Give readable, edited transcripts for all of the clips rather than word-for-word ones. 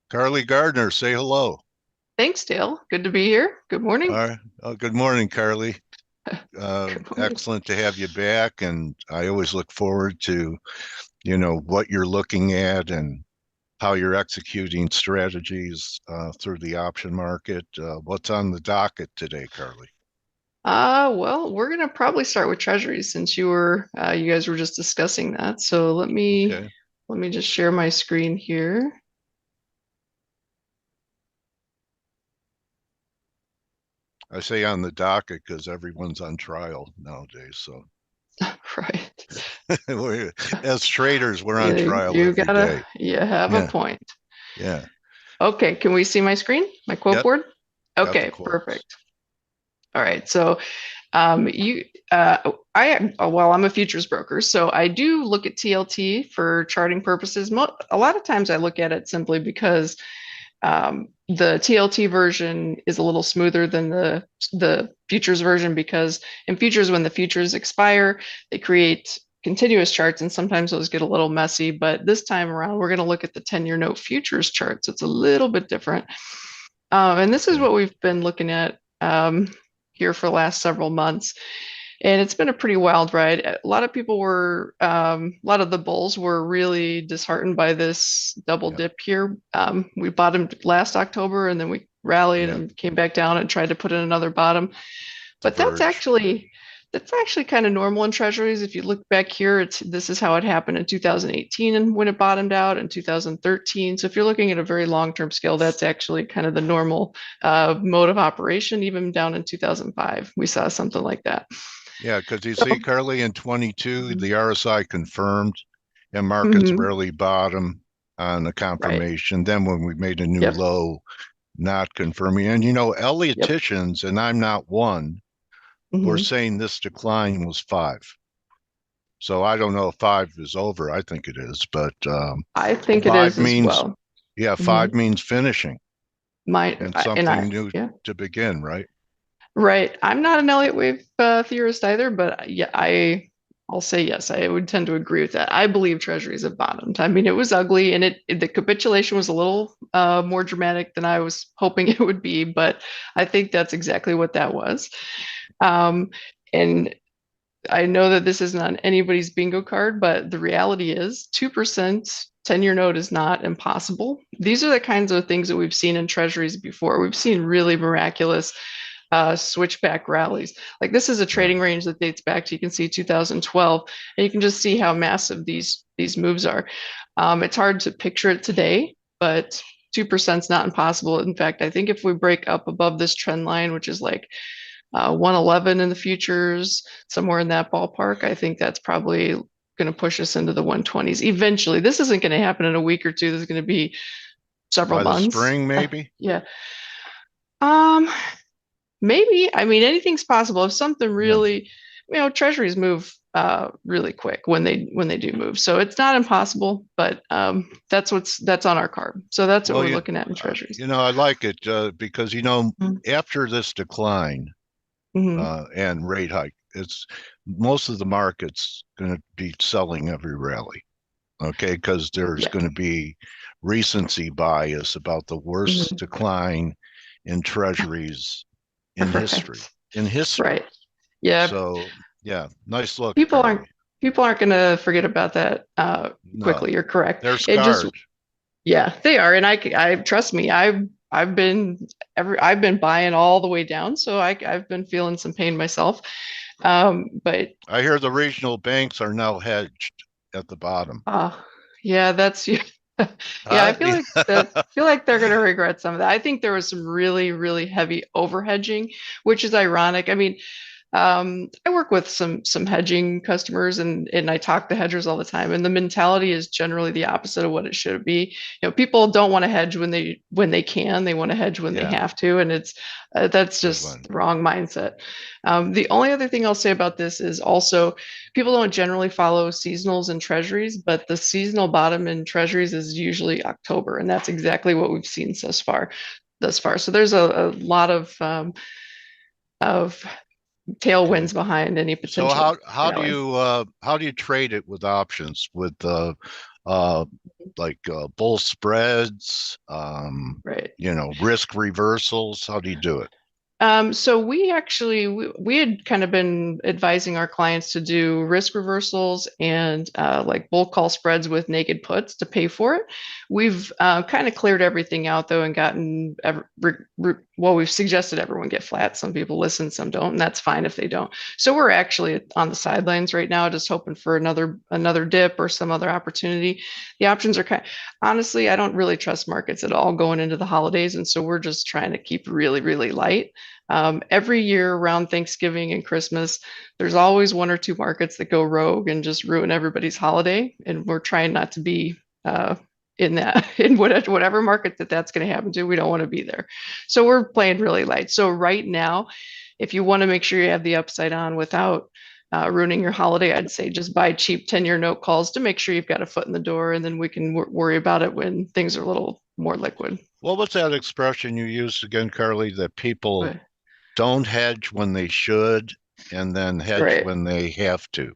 Carley Gardner, say hello. Thanks, Dale. Good to be here. Good All morning. right. Good morning, Carley. Good morning. Excellent to have you back, and I always look forward to, what you're looking at and how you're executing strategies through the option market. What's on the docket today, Carley? Well, we're gonna probably start with treasuries since you guys were just discussing that. So Okay. let me just share my screen here. I say on the docket because everyone's on trial nowadays. So Right. as traders, we're on Yeah, trial every day. you have a Yeah. point. Yeah. Okay, can we see my screen? My quote Yep. board? Got the Okay, quotes. perfect. All right. So you well, I'm a futures broker, so I do look at TLT for charting purposes. A lot of times I look at it simply because the TLT version is a little smoother than the futures version because in futures, when the futures expire, they create continuous charts, and sometimes those get a little messy. But this time around, we're going to look at the 10-year note futures chart, so it's a little bit different. And this is Okay. what we've been looking at here for the last several months. And it's been a pretty wild ride. A lot of people a lot of the bulls were really disheartened by this double Yeah. dip here. We bottomed last October and then we rallied Yeah. and came back down and tried to put in another bottom. But Diverge. that's actually kind of normal in treasuries. If you look back here, this is how it happened in 2018 and when it bottomed out in 2013. So if you're looking at a very long-term scale, that's actually kind of the normal mode of operation. Even down in 2005, we saw something like that. Yeah, because you So, see, Carly, in 22, the RSI confirmed and markets mhm, rarely bottom on the right. confirmation. Then when we made a new Yep. low, not confirming. And Yep. Ellioticians, and I'm not one, were Hmm. saying this decline was five. So I don't know if five is over. I think it is, but I think it five is as means, well. yeah, Hmm. five means finishing and And something new yeah. to begin, right? Right. I'm not an Elliott wave theorist either, but yeah, I'll say yes. I would tend to agree with that. I believe treasuries have bottomed. I mean, it was ugly, and the capitulation was a little more dramatic than I was hoping it would be, but I think that's exactly what that was. Um, and I know that this isn't on anybody's bingo card, but the reality is 2% 10-year note is not impossible. These are the kinds of things that we've seen in treasuries before. We've seen really miraculous switchback rallies. Like this is a Yeah. trading range that dates back to, you can see 2012, and you can just see how massive these moves are. It's hard to picture it today, but 2% is not impossible. In fact, I think if we break up above this trend line, which is like 111 in the futures, somewhere in that ballpark, I think that's probably going to push us into the 120s eventually. This isn't going to happen in a week or two. This is going to be several By the months. spring, maybe. Yeah. Um, Maybe. I mean, anything's possible. If something Yeah. really, treasuries move really quick when they do move. So it's not impossible, but that's on our card. So that's what Well, we're looking at in treasuries. I like it because after this decline Mm-hmm. and rate hike, it's most of the market's going to be selling every rally. Okay, because there's Yeah. going to be recency bias about the worst Hmm. decline in treasuries in history. Right. In history. Right. Yeah. So yeah, nice look, People aren't Carly. people aren't going to forget about that No, quickly. You're correct. they're It just scarred. Yeah, they are, and I trust me. I've been buying all the way down, so I've been feeling some pain myself. But I hear the regional banks are now hedged at the bottom. uh, yeah, that's yeah. Huh? Feel like they're gonna regret some of that. I think there was some really heavy overhedging, which is ironic. I mean, I work with some hedging customers and I talk to hedgers all the time, and the mentality is generally the opposite of what it should be. People don't want to hedge when they can. They want to hedge when they Yeah, have to, and it's that's good just one. the wrong mindset. The only other thing I'll say about this is also people don't generally follow seasonals and treasuries, but the seasonal bottom in treasuries is usually October, and that's exactly what we've seen thus far. So there's a lot of Okay. tailwinds behind any So potential how do rally. you trade it with options with uh, like bull spreads, Right. risk reversals? How do you do it? So we had kind of been advising our clients to do risk reversals and like bull call spreads with naked puts to pay for it. We've kind of cleared everything out though and gotten well, we've suggested everyone get flat. Some people listen, some don't, and that's fine if they don't. So we're actually on the sidelines right now, just hoping for another dip or some other opportunity. The options are honestly, I don't really trust markets at all going into the holidays, and so we're just trying to keep really, really light. Every year around Thanksgiving and Christmas, there's always one or two markets that go rogue and just ruin everybody's holiday. And we're trying not to be in that, in whatever market that's going to happen to. We don't want to be there. So we're playing really light. So right now, if you want to make sure you have the upside on without ruining your holiday, I'd say just buy cheap 10-year note calls to make sure you've got a foot in the door, and then we can worry about it when things are a little more liquid. What was that expression you used again, Carley? That people But, don't hedge when they should and then hedge right, when they have to.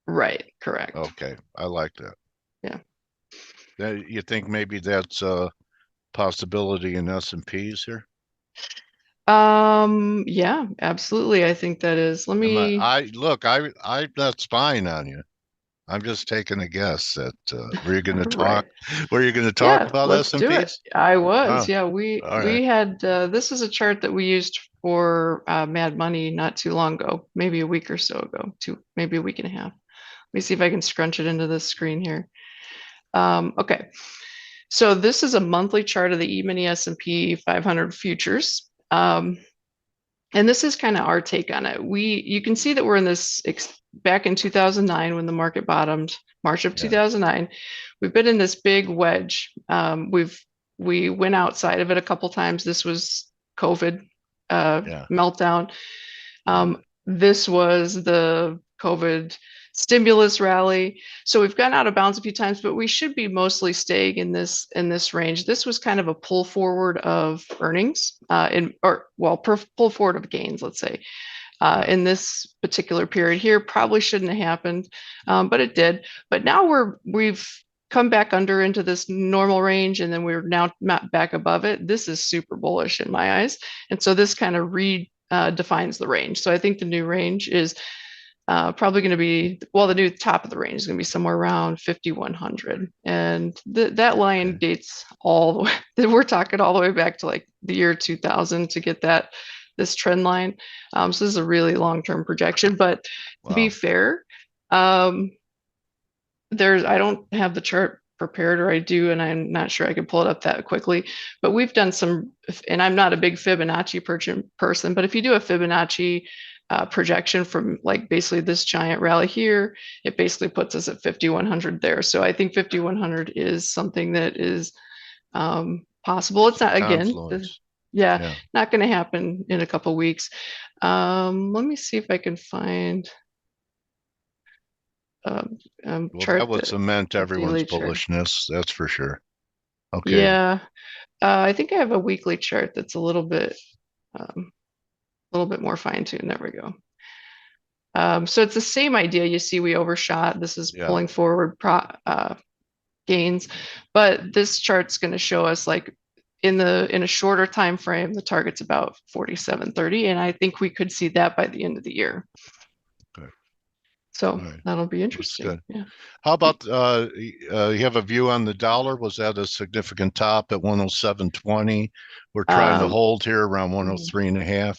right, correct. Okay, I like that. Yeah. You think maybe that's a possibility in S&Ps here? Yeah, absolutely. I think that is. Let Am me, I'm not spying on you. I'm just taking a guess that were you going to right. talk? Were you going to talk Yeah, about let's do it. S&Ps? I was. Oh, Yeah, all right. we had this is a chart that we used for Mad Money not too long ago, maybe a week or so ago, maybe a week and a half. Let me see if I can scrunch it into this screen here. Okay. So this is a monthly chart of the E-mini S&P 500 futures. And this is kind of our take on it. You can see that we're in this back in 2009 when the market bottomed, March of Yeah, 2009. We've been in this big wedge. We went outside of it a couple times. This was COVID yeah, meltdown. yeah. This was the COVID stimulus rally. So we've gotten out of bounds a few times, but we should be mostly staying in this range. This was kind of a pull forward of earnings, pull forward of gains, let's say, Yeah. in this particular period here. Probably shouldn't have happened, but it did. But now we've come back under into this normal range, and then we're now not back above it. This is super bullish in my eyes, and so this kind of defines the range. So I think the new range is probably going to be, well, the new top of the range is going to be somewhere around 5,100. And that line Okay. dates all the way, we're talking all the way back to like the year 2000 to get this trend line. So this is a really long-term projection, but to be Wow. fair, I don't have the chart prepared, or I do, and I'm not sure I can pull it up that quickly, but we've done some, and I'm not a big Fibonacci person, but if you do a Fibonacci projection from like basically this giant rally here, it basically puts us at 5,100 there. So I think 5,100 is something that is possible. It's It's a not, again, confluence. yeah, Yeah. not going to happen in a couple weeks. Let me see if I can find Well, that chart would cement a everyone's daily chart. bullishness. That's for sure. Okay. Yeah, I think I have a weekly chart that's a little bit more fine tuned. There we go. So it's the same idea. You see, we overshot. This is Yeah. pulling forward gains, but this chart's going to show us like in a shorter time frame, the target's about 47.30, and I think we could see that by the end of the year. Okay. So All right. that'll be That's interesting. good. Yeah. How about you have a view on the dollar? Was that a significant top at 107.20? We're trying to Um, hold here around 103 and a half.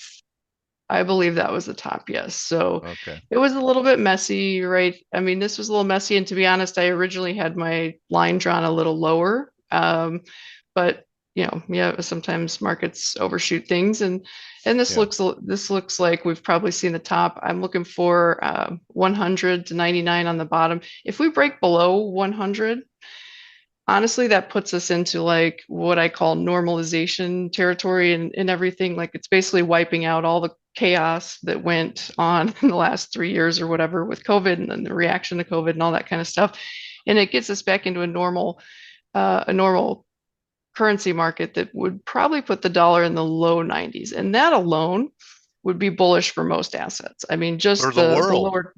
I believe that was the top, yes. So Okay. it was a little bit messy, right? I mean, this was a little messy, and to be honest, I originally had my line drawn a little lower. But yeah, sometimes markets overshoot things, and Yeah. this looks like we've probably seen the top. I'm looking for 100 to 99 on the bottom. If we break below 100, honestly, that puts us into like what I call normalization territory, and everything. Like it's basically wiping out all the chaos that went on in the last 3 years or whatever with COVID and then the reaction to COVID and all that kind of stuff. And it gets us back into a normal currency market that would probably put the dollar in the low 90s. And that alone would be bullish for most assets. I mean, For just the the world. lower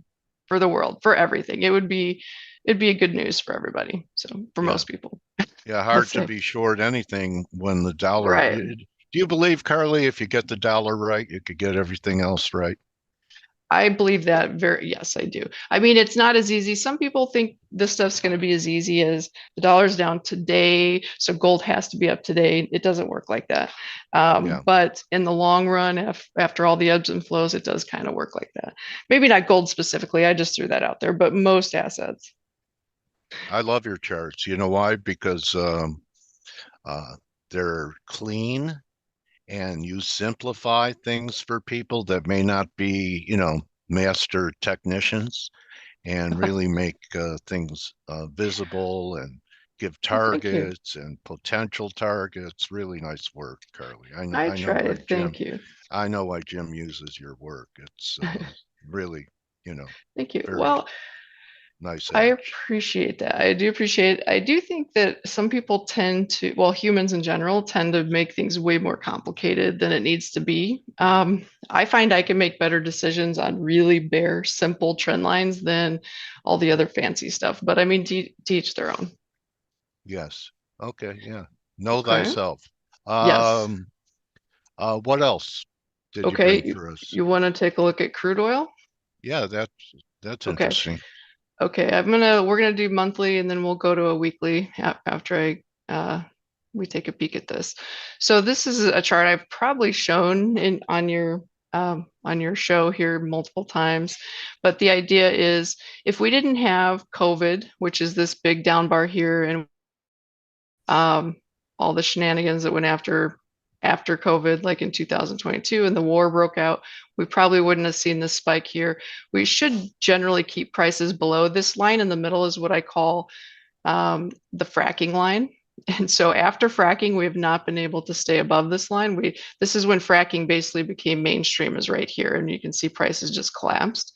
for the world, for everything. It would be it'd be a good news for everybody. So for Yeah. most people, Yeah. I'll Hard to say. be short anything when the dollar. Right. Do you believe, Carly, if you get the dollar right, you could get everything else right? I believe that very, yes, I do. I mean, it's not as easy. Some people think this stuff's going to be as easy as the dollar's down today, so gold has to be up today. It doesn't work like that. Yeah. But in the long run, after all the ebbs and flows, it does kind of work like that. Maybe not gold specifically. I just threw that out there, but most assets. I love your charts. You know why? Because uh, they're clean and you simplify things for people that may not be, master technicians and really make things visible and give Well, thank you. targets and potential targets. Really nice work, Carly. I I know try to. why Thank you. Jim uses your work. It's really, you know, Thank you. very Well, nice I apps. appreciate that. I do appreciate. I do think that some people tend to, well, humans in general tend to make things way more complicated than it needs to be. I find I can make better decisions on really bare, simple trend lines than all the other fancy stuff. But I mean, teach their own. Yes. Okay. Yeah. Know Okay. thyself. Yes. Um, what else did you bring Okay. for us? You want to take a look at crude oil? Yeah, that's Okay. interesting. Okay, we're gonna do monthly and then we'll go to a weekly after we take a peek at this. So this is a chart I've probably shown in on your show here multiple times, but the idea is if we didn't have COVID, which is this big down bar here, and um, all the shenanigans that went after COVID, like in 2022, and the war broke out, we probably wouldn't have seen this spike here. We should generally keep prices below. This line in the middle is what I call the fracking line. And so after fracking, we have not been able to stay above this line. This is when fracking basically became mainstream, is right here, and you can see prices just collapsed.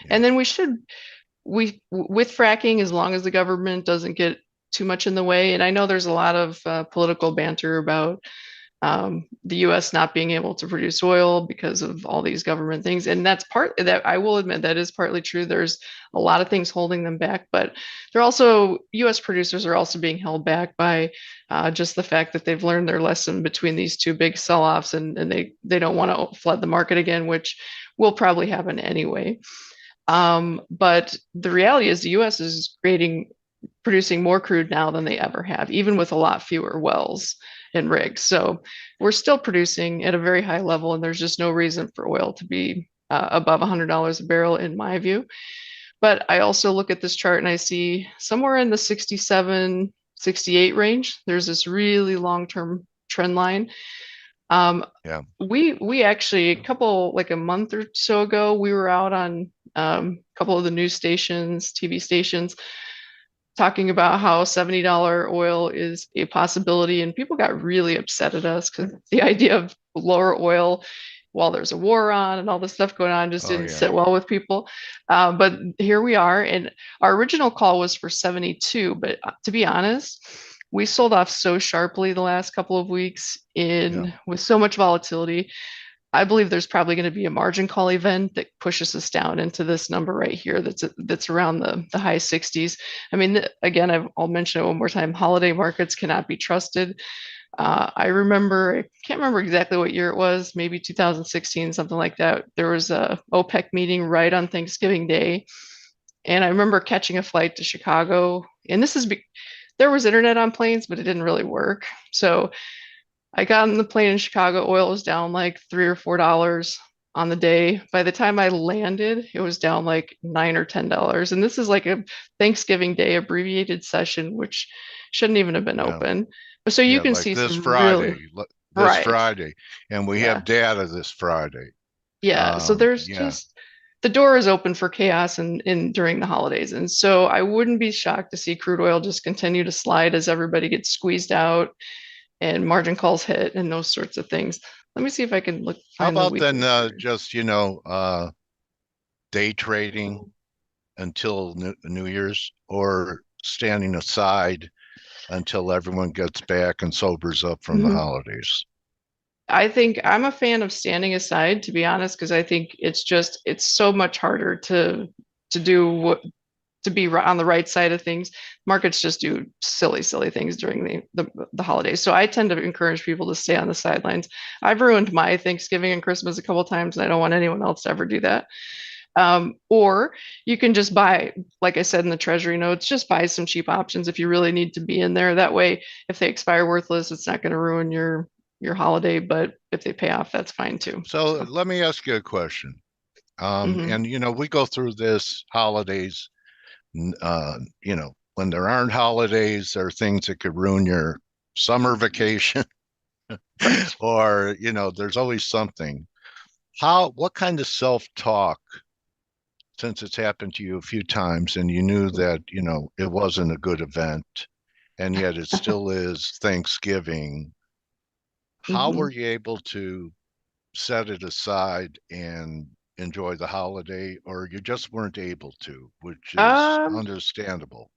Yeah. And then we with fracking, as long as the government doesn't get too much in the way. And I know there's a lot of political banter about the U.S. not being able to produce oil because of all these government things, and that's part that I will admit that is partly true. There's a lot of things holding them back, but they're also U.S. producers are also being held back by just the fact that they've learned their lesson between these two big sell-offs, and they don't want to flood the market again, which will probably happen anyway. But the reality is the US is producing more crude now than they ever have, even with a lot fewer wells and rigs. So we're still producing at a very high level, and there's just no reason for oil to be above $100 a barrel, in my view. But I also look at this chart and I see somewhere in the 67, 68 range, there's this really long-term trend line. Yeah. We actually a couple like a month or so ago, we were out on a couple of the news stations, TV stations, talking about how $70 oil is a possibility, and people got really upset at us because the idea of lower oil while there's a war on and all this stuff going on just Oh didn't yeah. sit well with people. But here we are, and our original call was for 72, but to be honest, we sold off so sharply the last couple of weeks Yeah. in with so much volatility. I believe there's probably going to be a margin call event that pushes us down into this number right here. That's around the high 60s. I mean, again, I'll mention it one more time. Holiday markets cannot be trusted. I can't remember exactly what year it was, maybe 2016, something like that. There was a OPEC meeting right on Thanksgiving Day, and I remember catching a flight to Chicago. And there was internet on planes, but it didn't really work. So I got on the plane in Chicago. Oil was down like $3 or $4 on the day. By the time I landed, it was down like $9 or $10. And this is like a Thanksgiving Day abbreviated session, which shouldn't even have been Yeah. open. So you Yeah. can Like see some really this right. Friday, and we Yeah. have data this Friday. Yeah. So there's Yeah. just the door is open for chaos and during the holidays. And so I wouldn't be shocked to see crude oil just continue to slide as everybody gets squeezed out and margin calls hit and those sorts of things. Let me see if I can How find the about then weekly here. just, day trading until New Year's or standing aside until everyone gets back and sobers up from the Mhm. holidays? I think I'm a fan of standing aside, to be honest, because I think it's so much harder to do to be on the right side of things. Markets just do silly things during the holidays. So I tend to encourage people to stay on the sidelines. I've ruined my Thanksgiving and Christmas a couple of times, and I don't want anyone else to ever do that. Or you can just buy, like I said in the treasury notes, just buy some cheap options if you really need to be in there. That way, if they expire worthless, it's not going to ruin your holiday. But if they pay off, that's fine too. So let me ask you a question. Mhm. And we go through this holidays, when there aren't holidays, there are things that could ruin your summer vacation Right. or, there's always something. What kind of self-talk, since it's happened to you a few times and you knew that, it wasn't a good event and yet it still is Thanksgiving, how were Mhm. you able to set it aside and enjoy the holiday, or you just weren't able to, which is Um, understandable?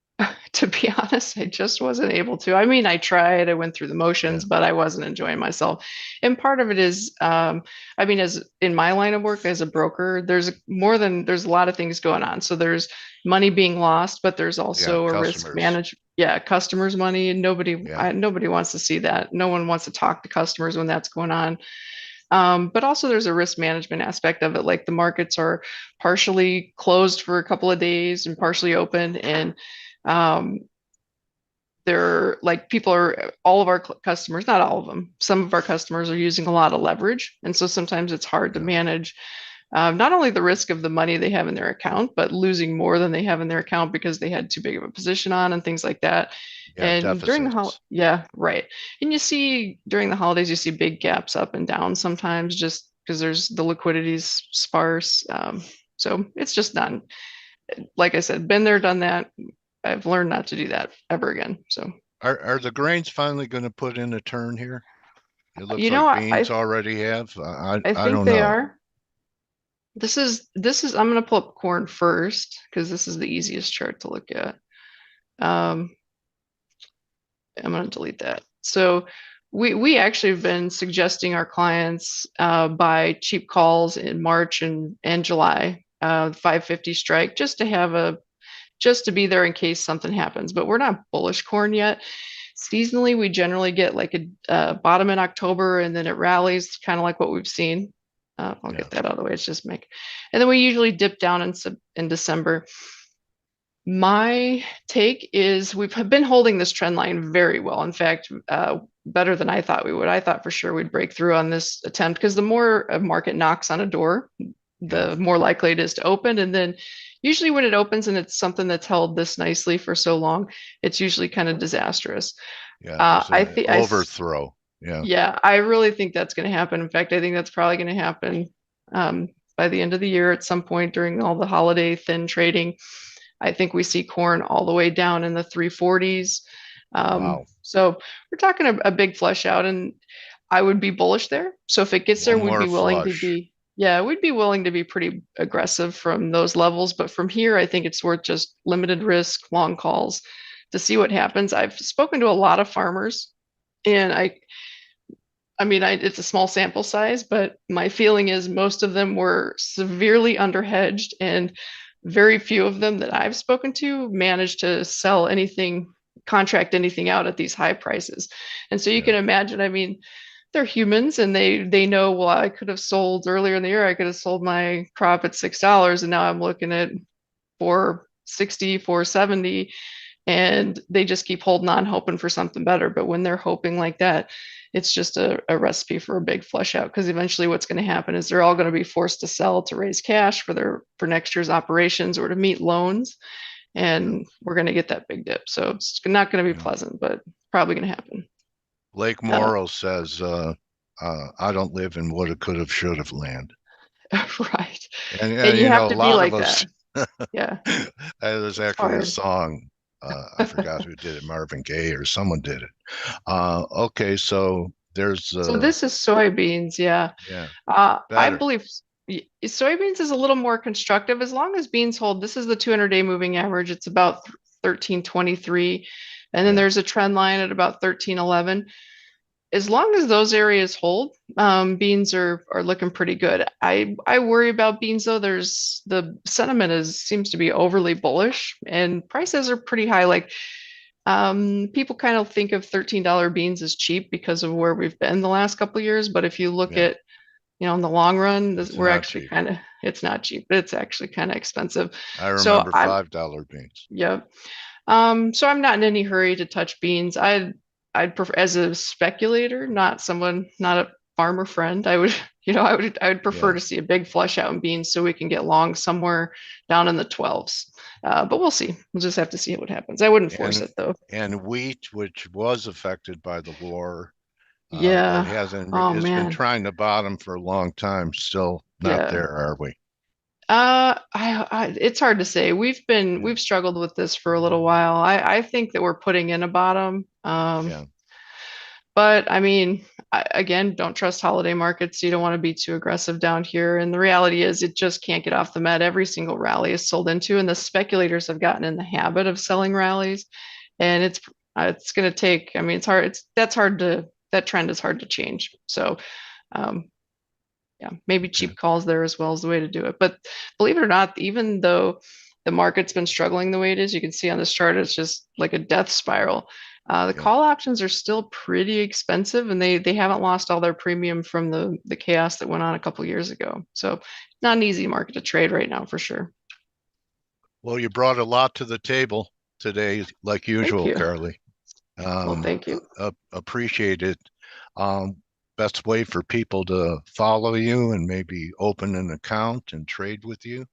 to be honest, I just wasn't able to. I mean, I tried, I went through the Yeah, motions, but I wasn't enjoying myself. And part of it is, I mean, as in my line of work as a broker, there's a lot of things going on. So there's money being lost, but there's yeah, also a risk customers. manage. Yeah, customers' money, and Yeah, nobody wants to see that. No one wants to talk to customers when that's going on. But also there's a risk management aspect of it. Like the markets are partially closed for a couple of days and partially open. And um, they're like all of our customers, not all of them, some of our customers are using a lot of leverage. And so sometimes it's hard to yeah, manage not only the risk of the money they have in their account, but losing more than they have in their account because they had too big of a position on and things like that. yeah, And deficits. yeah, right. And you see during the holidays, you see big gaps up and down sometimes just because there's the liquidity's sparse. So it's just not, like I said, been there, done that. I've learned not to do that ever again. So, Are the grains finally going to put in a turn here? It looks you know, like beans already have. I I think don't they know. are. I'm going to pull up corn first because this is the easiest chart to look at. Um, I'm going to delete that. So we actually have been suggesting our clients buy cheap calls in March and July, 550 strike, just to be there in case something happens. But we're not bullish corn yet. Seasonally, we generally get like a bottom in October and then it rallies, kind of like what we've seen. I'll Yeah. get that out of the way. It's just make, and then we usually dip down in December. My take is we've been holding this trend line very well. In fact, better than I thought we would. I thought for sure we'd break through on this attempt because the more a market knocks on a door, Yeah. the more likely it is to open. And then usually when it opens and it's something that's held this nicely for so long, it's usually kind of disastrous. Yeah. There's I an think overthrow. Yeah. yeah, I really think that's going to happen. In fact, I think that's probably going to happen by the end of the year at some point during all the holiday thin trading. I think we see corn all the way down in the 340s. Wow. So we're talking a big flush out, and I would be bullish there. So if it gets there, One more flush. yeah, we'd be willing to be pretty aggressive from those levels. But from here, I think it's worth just limited risk, long calls to see what happens. I've spoken to a lot of farmers, and I mean, it's a small sample size, but my feeling is most of them were severely underhedged, and very few of them that I've spoken to managed to sell anything, contract anything out at these high prices. And so you Yeah. can imagine, I mean, they're humans and they know, well, I could have sold earlier in the year, I could have sold my crop at $6, and now I'm looking at 460, 470, and they just keep holding on hoping for something better. But when they're hoping like that, it's just a recipe for a big flush out because eventually what's going to happen is they're all going to be forced to sell to raise cash for next year's operations or to meet loans, Yeah. and we're going to get that big dip. So it's not going to be Yeah. pleasant, but probably going to happen. Lake uh, Morrow says, I don't live in woulda, coulda, shoulda land. right. And And you have a to be lot of like us, that. Yeah, there's it's actually a hard. song. I forgot who did it, Marvin Gaye or someone did it. Okay, so there's, So this is soybeans. Yeah. yeah, I better. believe soybeans is a little more constructive as long as beans hold. This is the 200-day moving average. It's about 1323. And then Yeah, there's a trend line at about 1311. as long as those areas hold, beans are looking pretty good. I worry about beans though. There's the sentiment seems to be overly bullish, and prices are pretty high. Like people kind of think of $13 beans as cheap because of where we've been the last couple of years. But if you look Yeah, at, in the long run, it's we're not actually cheap. it's not cheap. It's actually kind of expensive. I So remember I'm, $5 beans. yeah. So I'm not in any hurry to touch beans. I'd prefer as a speculator, not someone, not a farmer friend. I would, I would prefer Yeah. to see a big flush out in beans so we can get long somewhere down in the 12s. But we'll see. We'll just have to see what happens. I wouldn't force And it though. wheat, which was affected by the war, but Yeah. hasn't, Oh it's been man. trying to bottom for a long time. Still not Yeah. there, are we? It's hard to say. Yeah. We've struggled with this for a little while. I think that we're putting in a bottom. Yeah. But I mean, again, don't trust holiday markets. You don't want to be too aggressive down here. And the reality is, it just can't get off the mat. Every single rally is sold into, and the speculators have gotten in the habit of selling rallies. And it's going to take. I mean, it's hard. That trend is hard to change. So, um, yeah, maybe Okay. cheap calls there as well is the way to do it. But believe it or not, even though the market's been struggling the way it is, you can see on this chart, it's just like a death spiral. The Yeah. call options are still pretty expensive, and they haven't lost all their premium from the chaos that went on a couple years ago. So not an easy market to trade right now for sure. Well, you brought a lot to the table today, like Thank usual, you. Carly. Well, thank you. Appreciate it. Best way for people to follow you and maybe open an account and trade with you?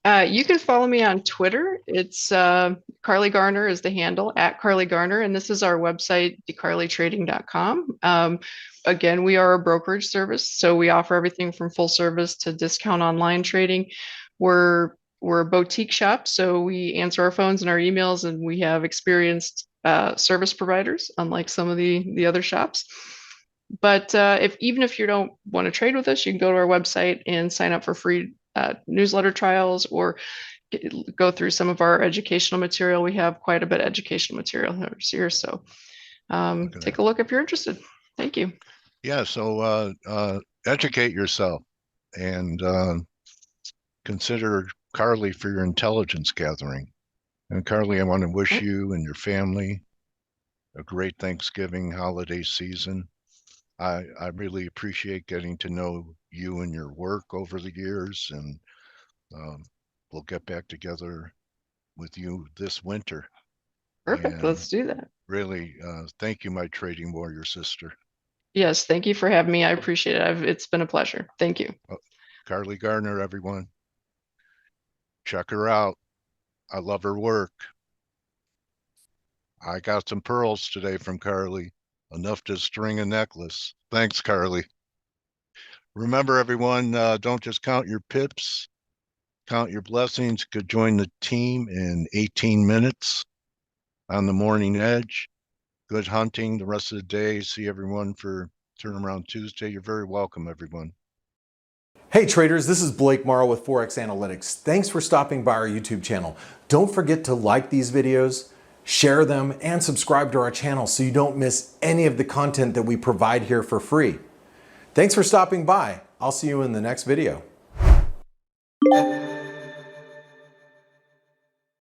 You can follow me on Twitter. It's Carley Garner is the handle at Carley Garner, and this is our website, decarleytrading.com. Again, we are a brokerage service, so we offer everything from full service to discount online trading. We're a boutique shop, so we answer our phones and our emails, and we have experienced service providers, unlike some of the other shops. But if even if you don't want to trade with us, you can go to our website and sign up for free newsletter trials or go through some of our educational material. We have quite a bit of educational material here, so Look at take that. a look if you're interested. Thank you. Yeah, so educate yourself and consider Carly for your intelligence gathering. And Carly, I want to wish Right. you and your family a great Thanksgiving holiday season. I really appreciate getting to know you and your work over the years, and um, we'll get back together with you this winter. Perfect. And Let's do that. really, thank you, my trading warrior sister. Yes, thank you for having me. I appreciate it. It's been a pleasure. Thank you. Carly Garner, everyone. Check her out. I love her work. I got some pearls today from Carly, enough to string a necklace. Thanks, Carly. Remember, everyone, don't just count your pips, count your blessings. Could join the team in 18 minutes on the morning edge. Good hunting the rest of the day. See everyone for Turnaround Tuesday. You're very welcome, everyone. Hey traders, this is Blake Morrow with Forex Analytics. Thanks for stopping by our YouTube channel. Don't forget to like these videos, share them, and subscribe to our channel so you don't miss any of the content that we provide here for free. Thanks for stopping by. I'll see you in the next video.